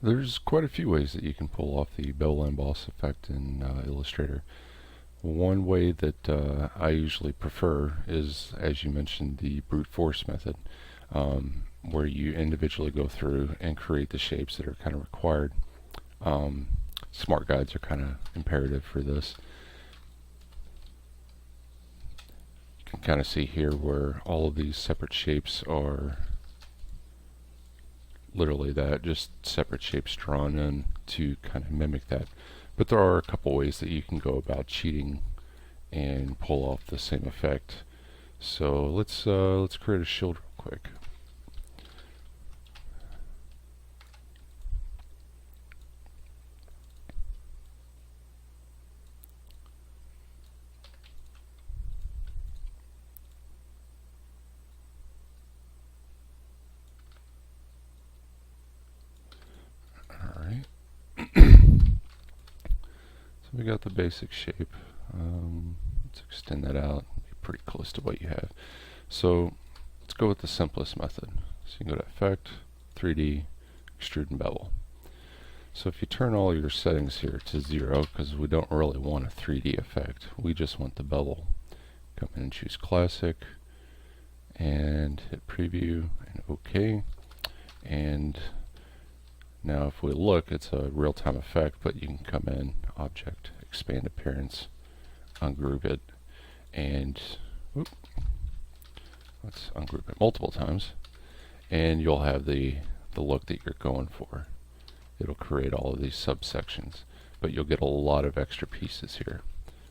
There's quite a few ways that you can pull off the Bevel and Emboss effect in Illustrator. One way that I usually prefer is, as you mentioned, the brute force method, where you individually go through and create the shapes that are kind of required. Smart guides are kind of imperative for this. You can kind of see here where all of these separate shapes are literally that, just separate shapes drawn in to kind of mimic that. But there are a couple ways that you can go about cheating and pull off the same effect. So let's create a shield real quick. All right. So we got the basic shape. Let's extend that out, be pretty close to what you have. So let's go with the simplest method. So you can go to Effect, 3D, Extrude and Bevel. So if you turn all your settings here to 0, because we don't really want a 3D effect, we just want the bevel. Come in and choose Classic, and hit Preview, and OK. And now if we look, it's a real-time effect, but you can come in, Object, Expand Appearance, ungroup it, and let's ungroup it multiple times, and you'll have the look that you're going for. It'll create all of these subsections, but you'll get a lot of extra pieces here,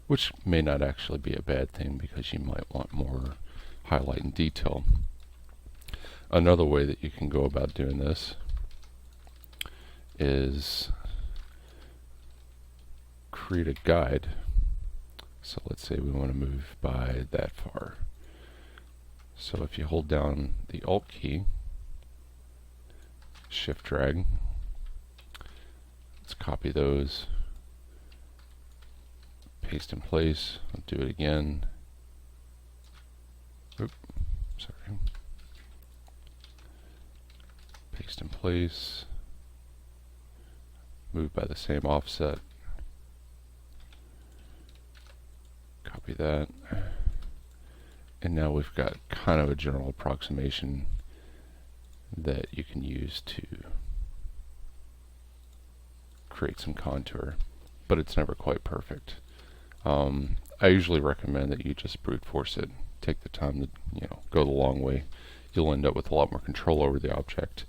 which may not actually be a bad thing because you might want more highlight and detail. Another way that you can go about doing this is create a guide. So let's say we want to move by that far. So if you hold down the Alt key, Shift drag, let's copy those, paste in place. I'll do it again. Sorry. Paste in place. Move by the same offset. Copy that. And now we've got kind of a general approximation that you can use to create some contour, but it's never quite perfect. I usually recommend that you just brute force it. Take the time to go the long way. You'll end up with a lot more control over the object.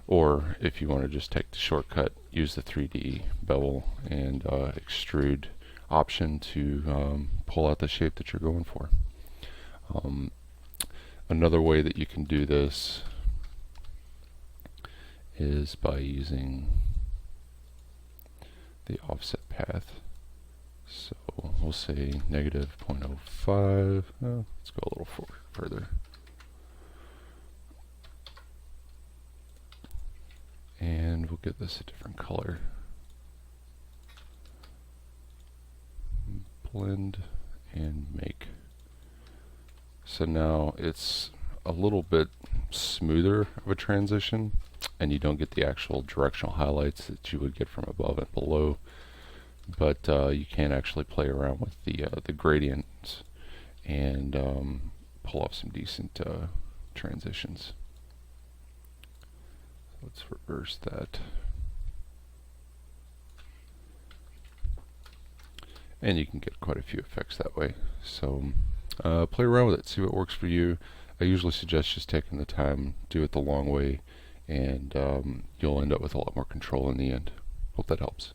Or if you want to just take the shortcut, use the 3D bevel and extrude option to pull out the shape that you're going for. Another way that you can do this is by using the offset path. So we'll say negative 0.05. Let's go a little further. And we'll give this a different color. Blend and make. So now it's a little bit smoother of a transition, and you don't get the actual directional highlights that you would get from above and below, but you can actually play around with the gradients and pull off some decent transitions. Let's reverse that. And you can get quite a few effects that way. So play around with it, see what works for you. I usually suggest just taking the time, do it the long way, and you'll end up with a lot more control in the end. Hope that helps.